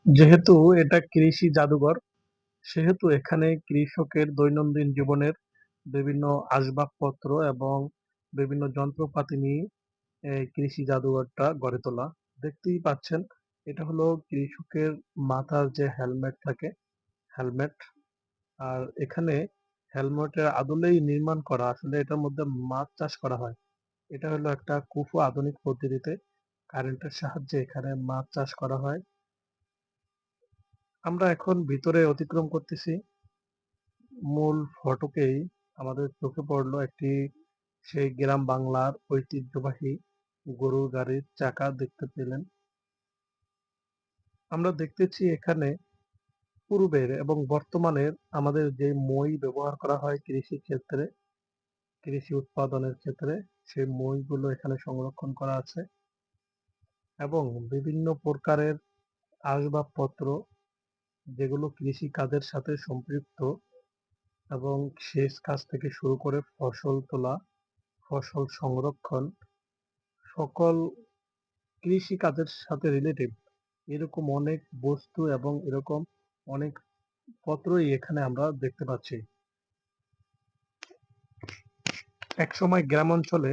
যেহেতু এটা কৃষি জাদুঘর, সেহেতু এখানে কৃষকের দৈনন্দিন জীবনের বিভিন্ন আসবাবপত্র এবং বিভিন্ন যন্ত্রপাতি নিয়ে এই কৃষি জাদুঘরটা গড়ে তোলা। দেখতেই পাচ্ছেন, এটা হলো কৃষকের মাথার যে হেলমেট থাকে, হেলমেট। আর এখানে হেলমেটের আদলেই নির্মাণ করা, আসলে এটার মধ্যে মাছ চাষ করা হয়। এটা হলো একটা কুফু আধুনিক পদ্ধতিতে কারেন্টের সাহায্যে এখানে মাছ চাষ করা হয়। আমরা এখন ভিতরে অতিক্রম করতেছি। মূল ফটকেই আমাদের চোখে পড়লো একটি সেই গ্রাম বাংলার ঐতিহ্যবাহী গরুর গাড়ির চাকা দেখতে পেলেন। আমরা দেখতেছি এখানে পূর্বের এবং বর্তমানের আমাদের যে মই ব্যবহার করা হয় কৃষি ক্ষেত্রে, কৃষি উৎপাদনের ক্ষেত্রে, সেই মইগুলো এখানে সংরক্ষণ করা আছে এবং বিভিন্ন প্রকারের আসবাবপত্র যেগুলো কৃষি কাজের সাথে সম্পৃক্ত এবং সেচ কাজ থেকে শুরু করে ফসল তোলা, ফসল সংরক্ষণ, সকল কৃষি কাজের সাথে রিলেটেড এরকম অনেক বস্তু এবং এরকম অনেক পত্রই এখানে আমরা দেখতে পাচ্ছি। একসময় গ্রাম অঞ্চলে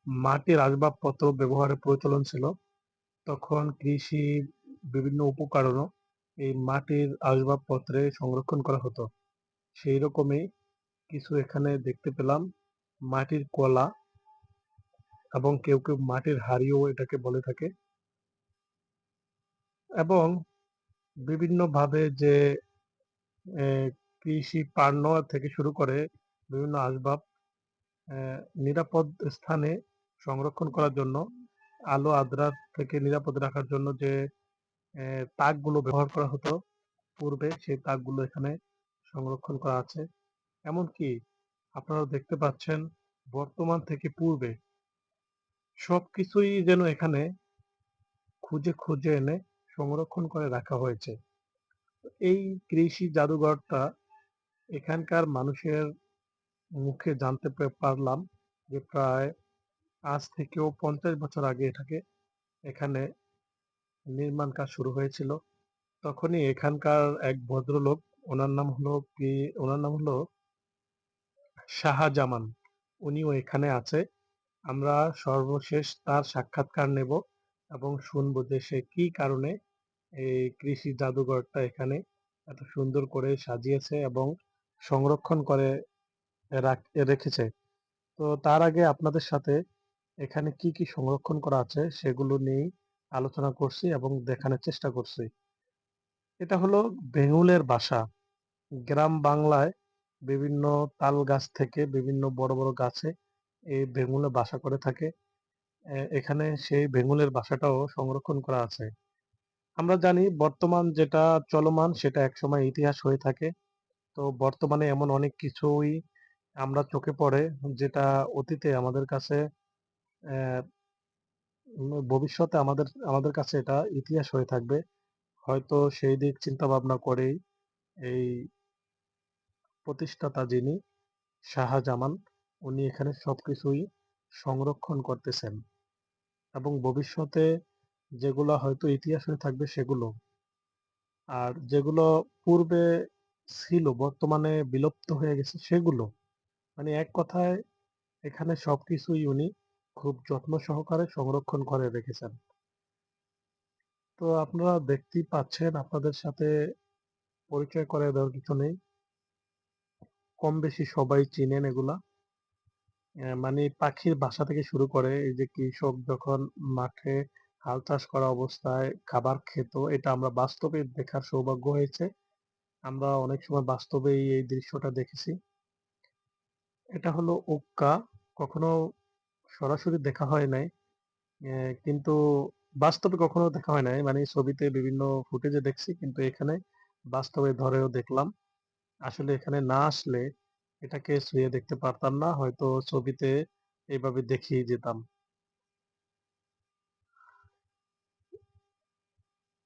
মাটির আসবাবপত্র ব্যবহারের প্রচলন ছিল। তখন কৃষি বিভিন্ন উপকরণও এই মাটির আসবাবপত্রে সংরক্ষণ করা হতো। সেই রকমই কিছু এখানে দেখতে পেলাম। মাটির কলা এবং কেউ কেউ মাটির হাঁড়িও এটাকে বলে থাকে। এবং বিভিন্নভাবে যে কৃষি পণ্য থেকে শুরু করে বিভিন্ন আসবাব নিরাপদ স্থানে সংরক্ষণ করার জন্য, আলো আঁদ্রার থেকে নিরাপদ রাখার জন্য যে তাকগুলো ব্যবহার করা হতো পূর্বে, সেই তাকগুলো এখানে সংরক্ষণ করা আছে। এমনকি আপনারা দেখতে পাচ্ছেন বর্তমান থেকে পূর্বে সবকিছুই যেন এখানে খুঁজে খুঁজে এনে সংরক্ষণ করে রাখা হয়েছে। এই কৃষি জাদুঘরটা এখানকার মানুষের মুখে জানতে পারলাম যে প্রায় আজ থেকেও 50 বছর আগে এখানে নির্মাণ কাজ শুরু হয়েছিল। তখনই এখানকার এক ভদ্রলোক, ওনার নাম হলো ওনার নাম হলো শাহজামান। উনিও এখানে আছে। আমরা সর্বশেষ তার সাক্ষাৎকার নেব এবং শুনবো যে সে কি কারণে এই কৃষি জাদুঘরটা এখানে এত সুন্দর করে সাজিয়েছে এবং সংরক্ষণ করে রেখেছে। তো তার আগে আপনাদের সাথে এখানে কি কি সংরক্ষণ করা আছে সেগুলো নিয়ে আলোচনা করছি এবং দেখানোর চেষ্টা করছি। এটা হলো বেঙ্গলের বাসা। গ্রাম বাংলায় বিভিন্ন তাল গাছ থেকে বিভিন্ন বড় বড় গাছে এই বেঙ্গলে বাসা করে থাকে। এখানে সেই বেঙ্গলের বাসাটাও সংরক্ষণ করা আছে। আমরা জানি বর্তমান যেটা চলমান সেটা একসময় ইতিহাস হয়ে থাকে। তো বর্তমানে এমন অনেক কিছুই আমরা চোখে পড়ে যেটা অতীতে আমাদের কাছে ভবিষ্যতে আমাদের আমাদের কাছে এটা ইতিহাস হয়ে থাকবে। হয়তো সেই দিক চিন্তা ভাবনা করেই এই প্রতিষ্ঠাতা যিনি শাহজামান, উনি এখানে সবকিছুই সংরক্ষণ করতেছেন এবং ভবিষ্যতে যেগুলো হয়তো ইতিহাস হয়ে থাকবে সেগুলো, আর যেগুলো পূর্বে ছিল বর্তমানে বিলুপ্ত হয়ে গেছে সেগুলো, মানে এক কথায় এখানে সবকিছুই উনি খুব যত্ন সহকারে সংরক্ষণ করে রেখেছেন। তো আপনারা দেখতেই পাচ্ছেন, আপনাদের সাথে পরিচয় করে দেওয়ার কিছু নেই, কম বেশি সবাই চিনেন এগুলা। মানে পাখির বাসা থেকে শুরু করে এই যে কৃষক যখন মাঠে হাল চাষ করা অবস্থায় খাবার খেত, এটা আমরা বাস্তবে দেখার সৌভাগ্য হয়েছে। আমরা অনেক সময় বাস্তবেই এই দৃশ্যটা দেখেছি। এটা হলো উক্কা, কখনো সরাসরি দেখা হয় নাই, কিন্তু বাস্তবে কখনো দেখা হয় নাই, মানে ছবিতে বিভিন্ন ফুটেজে দেখছি, কিন্তু এখানে বাস্তবে ধরেও দেখলাম। আসলে এখানে না আসলে এটাকে ছুঁয়ে দেখতে পারতাম না, হয়তো ছবিতে এইভাবে দেখিয়ে যেতাম।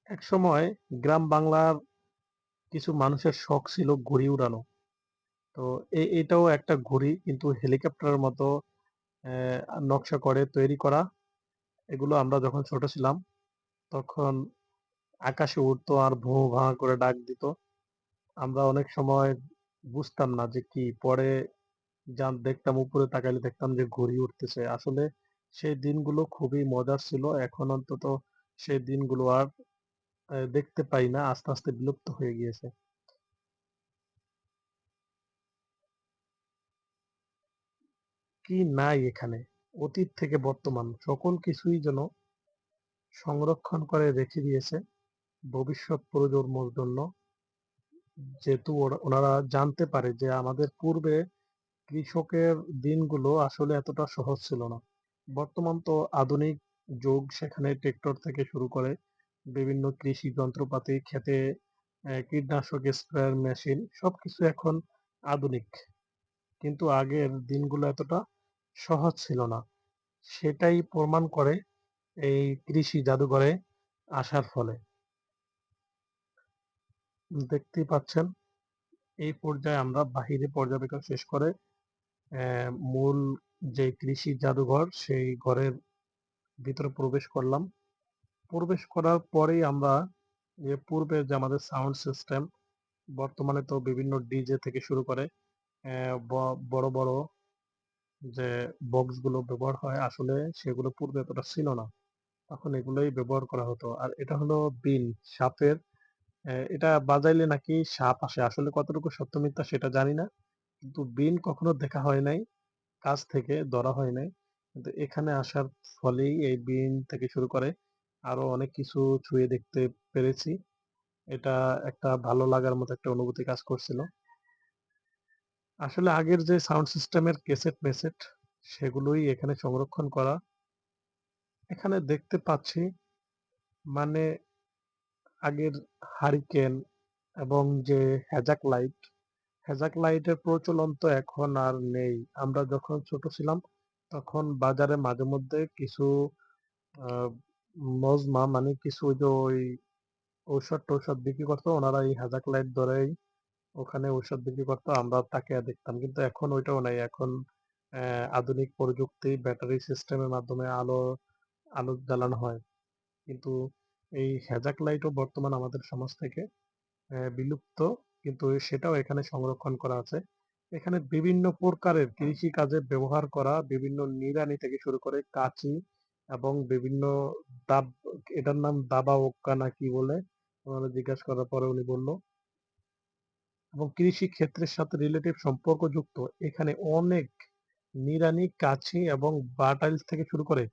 একসময় গ্রাম বাংলার কিছু মানুষের শখ ছিল ঘুড়ি উড়ানো। তো এটাও একটা ঘুড়ি, কিন্তু হেলিকপ্টারের মতো নকশা করে তৈরি করা। এগুলো আমরা যখন ছোট ছিলাম তখন আকাশে উড়তো আর ভোঁ-ভাঁ করে ডাক দিত। আমরা অনেক সময় বুঝতাম না যে কি, পরে দেখতাম উপরে তাকাইলে দেখতাম যে ঘুড়ি উড়তেছে। আসলে সেই দিনগুলো খুবই মজার ছিল। এখন অন্তত সেই দিনগুলো আর দেখতে পাই না। আস্তে, আস্তে বিলুপ্ত হয়ে গিয়েছে। কি নাই এখানে? অতীত থেকে বর্তমান সকল কিছুই যেন সংরক্ষণ করে রেখে দিয়েছে ভবিষ্যৎ প্রজন্মর জন্য। যেহেতু ওনারা জানতে পারে যে আমাদের পূর্বে কৃষকের দিনগুলো আসলে এতটা সহজ ছিল না। বর্তমান তো আধুনিক যুগ, সেখানে ট্রেক্টর থেকে শুরু করে বিভিন্ন কৃষি যন্ত্রপাতি, ক্ষেতে কীটনাশক স্প্রেয়ার মেশিন সবকিছু এখন আধুনিক। কিন্তু আগের দিনগুলো এতটা সহজ ছিল না। সেটাই প্রমাণ করে এই কৃষি জাদুঘরে আসার ফলে। দেখতেই পাচ্ছেন এই পর্যায়ে আমরা বাহিরে পর্যবেক্ষণ শেষ করে মূল যে কৃষি জাদুঘর সেই ঘরের ভিতরে প্রবেশ করলাম। প্রবেশ করার পরেই আমরা পূর্বের যে আমাদের সাউন্ড সিস্টেম, বর্তমানে তো বিভিন্ন ডিজে থেকে শুরু করে বড়, বড় যে বক্সগুলো ব্যবহার হয়, আসলে সেগুলো পূর্বে এতটা ছিল না। তখন এগুলোই ব্যবহার করা হতো। আর এটা হলো বিন, সাপের এটা বাজাইলে নাকি সাপ আসে। আসলে কতটুকু সত্য মিথ্যা সেটা জানি না। কিন্তু বিন কখনো দেখা হয় নাই, কাছ থেকে ধরা হয় নাই। কিন্তু এখানে আসার ফলেই এই বিন থেকে শুরু করে আরো অনেক কিছু ছুঁয়ে দেখতে পেরেছি। এটা একটা ভালো লাগার মতো একটা অনুভূতি কাজ করছিল। আসলে আগের যে সাউন্ড সিস্টেমের ক্যাসেট-ম্যাসেট সেগুলোই এখানে সংরক্ষণ করা। এখানে দেখতে পাচ্ছি মানে আগের হারিকেন এবং যে হ্যাজাক লাইটের প্রচলন তো এখন আর নেই। আমরা যখন ছোট ছিলাম তখন বাজারে মাঝেমধ্যে কিছু আ মজমা মানে কিছু ওই যে ওই ঔষধ-টৌষধ বিক্রি করতো। ওনারা এই হ্যাজাক লাইট ধরেই ওখানে ঔষধ বিক্রি করতো। আমরা তাকিয়ে দেখতাম। কিন্তু এখন ওইটাও নাই। এখন আধুনিক প্রযুক্তি ব্যাটারি সিস্টেমের মাধ্যমে আলো জ্বালানো হয়। কিন্তু এই হ্যাজাক লাইটও বর্তমান আমাদের সমাজ থেকে বিলুপ্ত। কিন্তু সেটাও এখানে সংরক্ষণ করা আছে। এখানে বিভিন্ন প্রকারের কৃষি কাজে ব্যবহার করা বিভিন্ন নিড়ানি থেকে শুরু করে কাঁচি এবং বিভিন্ন দাব এটার নাম দাবা ওক্কা না কি বলে? ওনারে জিজ্ঞাসা করার পরে উনি বলল। এবং কৃষি ক্ষেত্রের সাথে রিলেটিভ সম্পর্কযুক্ত এখানে অনেক নিড়ানি, কাঁচি এবং বাটাইলস থেকে শুরু করে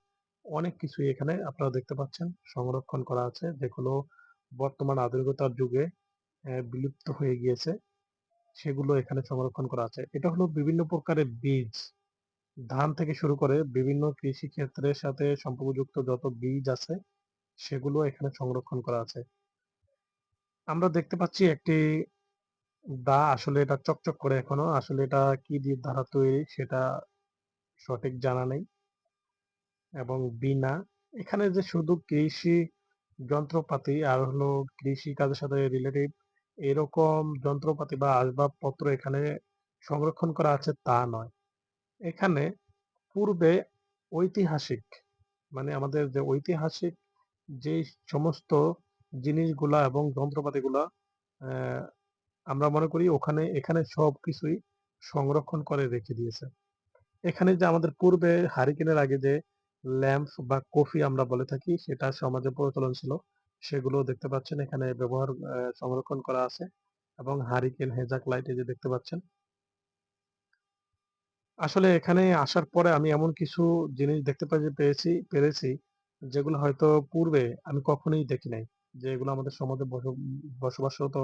অনেক কিছুই এখানে আপনারা দেখতে পাচ্ছেন সংরক্ষণ করা আছে, যেগুলো বর্তমান আধুনিকতার যুগে বিলুপ্ত হয়ে গিয়েছে। সেগুলো এখানে সংরক্ষণ করা আছে। এটা হলো বিভিন্ন প্রকারের বীজ, ধান থেকে শুরু করে বিভিন্ন কৃষি ক্ষেত্রের সাথে সম্পর্কযুক্ত যত বীজ আছে সেগুলো এখানে সংরক্ষণ করা আছে। আমরা দেখতে পাচ্ছি একটি আসলে এটা চকচক করে এখনো। আসলে এটা কি দিয়ে দ্বারা তৈরি সেটা সঠিক জানা নেই। এবং বীণা, এখানে যে শুধু কৃষি যন্ত্রপাতি আর হলো কৃষি কাজের সাথে রিলেটিভ এরকম যন্ত্রপাতি বা আসবাবপত্র এখানে সংরক্ষণ করা আছে তা নয়। এখানে পূর্বে ঐতিহাসিক মানে আমাদের যে ঐতিহাসিক যেই সমস্ত জিনিসগুলা এবং যন্ত্রপাতিগুলা আহ, আমরা মনে করি এখানে সবকিছুই সংরক্ষণ করে রেখে দিয়েছে। এখানে যে আমাদের পূর্বে হারিকেনের আগে যে ল্যাম্প বা কফি আমরা বলে থাকি সেটা সমাজে প্রচলন ছিল, সেগুলো দেখতে পাচ্ছেন এখানে সংরক্ষণ করা আছে। এবং হারিকেন, হেজাক লাইট এই যে দেখতে পাচ্ছেন। আসলে এখানে আসার পরে আমি এমন কিছু জিনিস দেখতে পেরেছি যেগুলো হয়তো পূর্বে আমি কখনোই দেখি নাই। যেগুলো আমাদের সমাজে বসবাসরত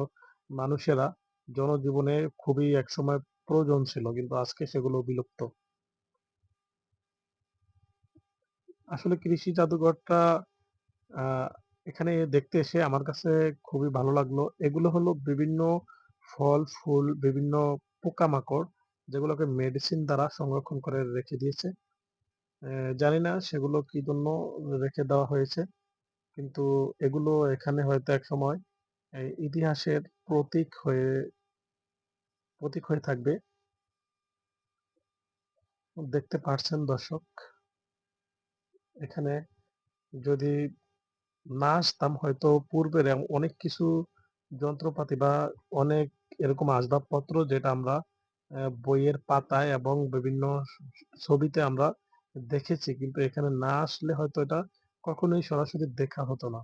মানুষেরা জনজীবনে খুবই একসময় প্রয়োজন ছিল, কিন্তু আজকে সেগুলো বিলুপ্ত। আসলে কৃষি জাদুঘরটা আহ, এখানে দেখতে এসে আমার কাছে খুবই ভালো লাগলো। এগুলো হলো বিভিন্ন ফল ফুল, বিভিন্ন পোকামাকড় যেগুলোকে মেডিসিন দ্বারা সংরক্ষণ করে রেখে দিয়েছে। জানি না সেগুলো কি জন্য রেখে দেওয়া হয়েছে, কিন্তু এগুলো এখানে হয়তো এক সময় ইতিহাসের প্রতীক হয়ে থাকবে। দেখতে পারছেন দর্শক, এখানে যদি না আসতাম হয়তো পূর্বের অনেক কিছু যন্ত্রপাতি বা অনেক এরকম আসবাবপত্র যেটা আমরা বইয়ের পাতায় এবং বিভিন্ন ছবিতে আমরা দেখেছি। কিন্তু এখানে না আসলে হয়তো এটা কখনোই সরাসরি দেখা হতো না।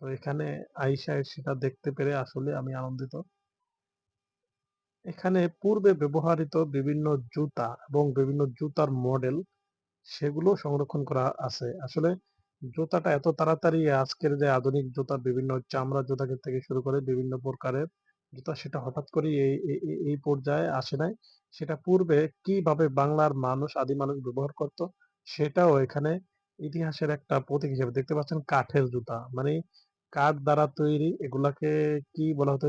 তো এখানে আইসা সেটা দেখতে পেরে আসলে আমি আনন্দিত। এখানে পূর্বে ব্যবহৃত বিভিন্ন জুতা এবং বিভিন্ন জুতার মডেল সেগুলো সংরক্ষণ করা আছে। আসলে জুতাটা এত তাড়াতাড়ি আজকের যে আধুনিক জুতা বিভিন্ন চামড়ার জুতা থেকে শুরু করে বিভিন্ন প্রকারের জুতা সেটা হঠাৎ করেই এই পর্যায়ে আসে নাই। সেটা পূর্বে কিভাবে বাংলার মানুষ আদিম মানুষ ব্যবহার করত সেটাও এখানে ইতিহাসের একটা প্রতীক হিসেবে দেখতে পাচ্ছেন কাঠের জুতা। মানে কাঠ দ্বারা তৈরি এগুলাকে কি বলা হতো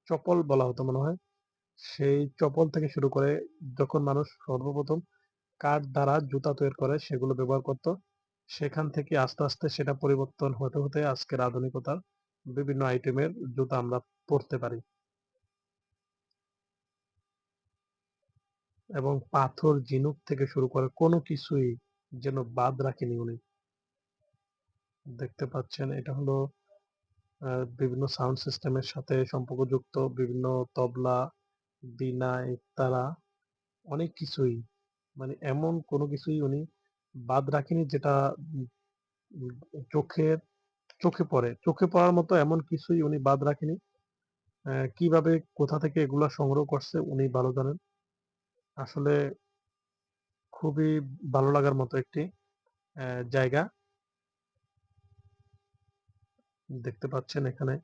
চপল বলা হতো মনে হয়। সেই চপল থেকে শুরু করে যখন মানুষ সর্বপ্রথম কাঠ দ্বারা জুতা তৈরি করে সেগুলো ব্যবহার করত। সেখান থেকে আস্তে, আস্তে সেটা পরিবর্তন হতে, হতে আজকের আধুনিকতার বিভিন্ন আইটেমের জুতা আমরা পরতে পারি। এবং পাথর, ঝিনুক থেকে শুরু করে কোনো কিছুই যেন বাদ রাখেনি উনি। দেখতে পাচ্ছেন এটা হলো বিভিন্ন সাউন্ড সিস্টেমের সাথে সম্পর্কযুক্ত বিভিন্ন তবলা, বীণা, একতারা অনেক কিছুই মানে এমন কোনো কিছুই উনি বাদ রাখেনি যেটা উম উম চোখের চোখে পড়ে। চোখে পড়ার মতো এমন কিছুই উনি বাদ রাখেনি। কিভাবে কোথা থেকে এগুলা সংগ্রহ করছে উনি ভালো জানেন। আসলে খুবই ভালো লাগার মতো একটি জায়গা। দেখতে পাচ্ছেন এখানে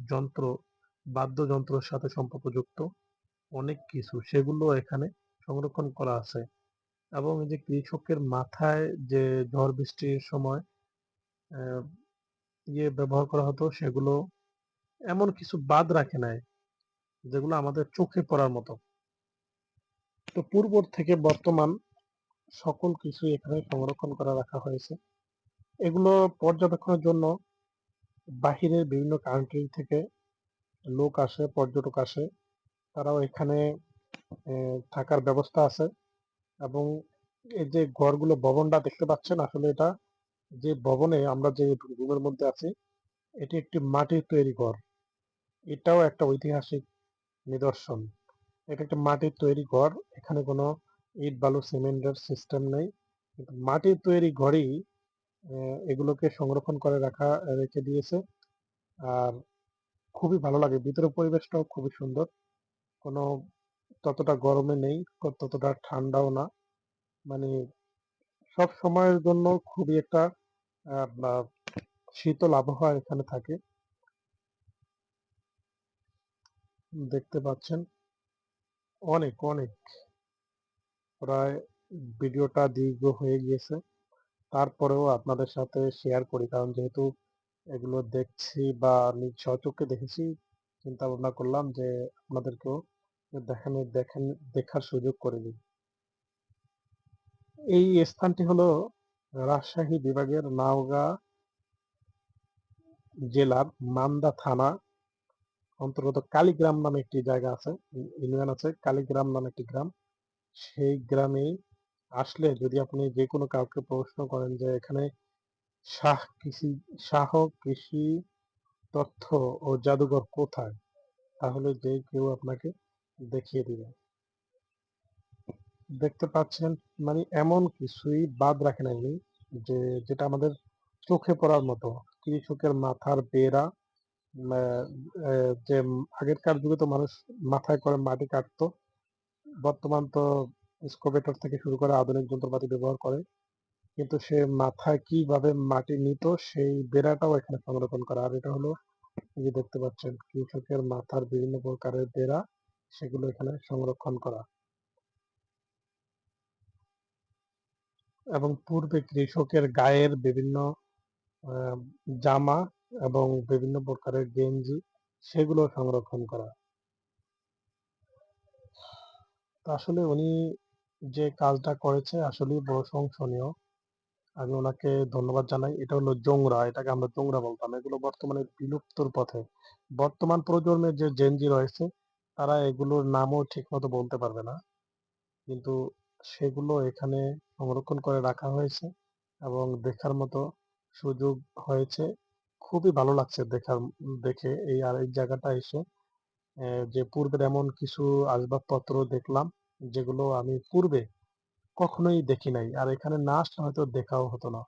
যন্ত্র, বাদ্যযন্ত্রের সাথে সম্পর্কযুক্ত অনেক কিছু সেগুলো এখানে সংরক্ষণ করা আছে। এবং এই যে কৃষকের মাথায় যে ঝড় বৃষ্টির সময় অ্যা ব্যবহার করা হতো সেগুলো এমন কিছু বাদ রাখে নাই যেগুলো আমাদের চোখে পড়ার মতো। তো পূর্ব থেকে বর্তমান সকল কিছুই এখানে সংরক্ষণ করে রাখা হয়েছে। এগুলো পর্যবেক্ষণের জন্য বাহিরের বিভিন্ন কান্ট্রি থেকে লোক আসে, পর্যটক আসে। তারাও এখানে থাকার ব্যবস্থা আছে এবং এই যে ঘরগুলো ভবনটা দেখতে পাচ্ছেন আসলে এটা যে ভবনে আমরা যে রুমের মধ্যে আছি এটি একটি মাটির তৈরি ঘর। এটাও একটা ঐতিহাসিক নিদর্শন। এটা একটা মাটির তৈরি ঘর। এখানে কোনো ইট, বালু, সিমেন্টের সিস্টেম নেই। কিন্তু মাটির তৈরি ঘরেই এগুলোকে সংরক্ষণ করে রেখে দিয়েছে। আর খুবই ভালো লাগে। ভিতরের পরিবেশটাও খুবই সুন্দর। কোনো ততটা গরমে নেই, ততটা ঠান্ডাও না। মানে সব সময়ের জন্য খুবই একটা বা শীতল আবহাওয়া এখানে থাকে। দেখতে পাচ্ছেন অনেক, অনেক প্রায় ভিডিওটা দীর্ঘ হয়ে গিয়েছে। তারপরেও আপনাদের সাথে শেয়ার করি। কারণ যেহেতু এগুলো দেখছি বা নিজ স্বচক্ষে দেখেছি, চিন্তা ভাবনা করলাম যে আপনাদেরকেও দেখার সুযোগ করে দিই। এই স্থানটি হলো রাজশাহী বিভাগের নওগাঁ জেলার মান্দা থানা অন্তর্গত কালীগ্রাম নামে একটি জায়গা আছে, ইউনিয়ন আছে। কালীগ্রাম নামে একটি গ্রাম। সেই গ্রামেই আসলে যদি আপনি যেকোনো কাউকে প্রশ্ন করেন যে এখানে শাহ কৃষি শাহ কৃষি তথ্য ও জাদুঘর কোথায়? তাহলে যে কেউ আপনাকে দেখিয়ে দিবে। দেখতে পাচ্ছেন মানে এমন কিছুই বাদ রাখে নাই উনি যে যেটা আমাদের চোখে পড়ার মতো। কৃষকের মাথার বেড়া ম্যা যে আগেরকার যুগে তো মানুষ মাথায় করে মাটি কাটতো। বর্তমান তো এক্সকাভেটর থেকে শুরু করে আধুনিক যন্ত্রপাতি ব্যবহার করে। কিন্তু সে মাথায় কিভাবে মাটি নিত সেই বেড়াটাও এখানে সংরক্ষণ করা। আর এটা হলো এই যে দেখতে পাচ্ছেন কৃষকের মাথার বিভিন্ন প্রকারের বেড়া সেগুলো এখানে সংরক্ষণ করা। এবং পূর্বে কৃষকের গায়ের বিভিন্ন আহ, জামা এবং বিভিন্ন প্রকারের গেঞ্জি সেগুলো সংরক্ষণ করা। তো আসলে উনি যে কাজটা করেছে আসলেই প্রশংসনীয়। আমি ওনাকে ধন্যবাদ জানাই। এটা হলো জোংরা, এটাকে আমরা জোংরা বলতাম। এগুলো বর্তমানে বিলুপ্তর পথে। বর্তমান প্রজন্মের যে জেনজি রয়েছে তারা এগুলোর নামও ঠিক মতো বলতে পারবে না। কিন্তু সেগুলো এখানে সংরক্ষণ করে রাখা হয়েছে এবং দেখার মতো সুযোগ হয়েছে। খুবই ভালো লাগছে দেখে এই জায়গাটা এসে। যে পূর্বের এমন কিছু আসবাবপত্র দেখলাম, যেগুলো আমি পূর্বে কখনোই দেখি নাই। আর এখানে না আসলে হয়তো দেখাও হতো না।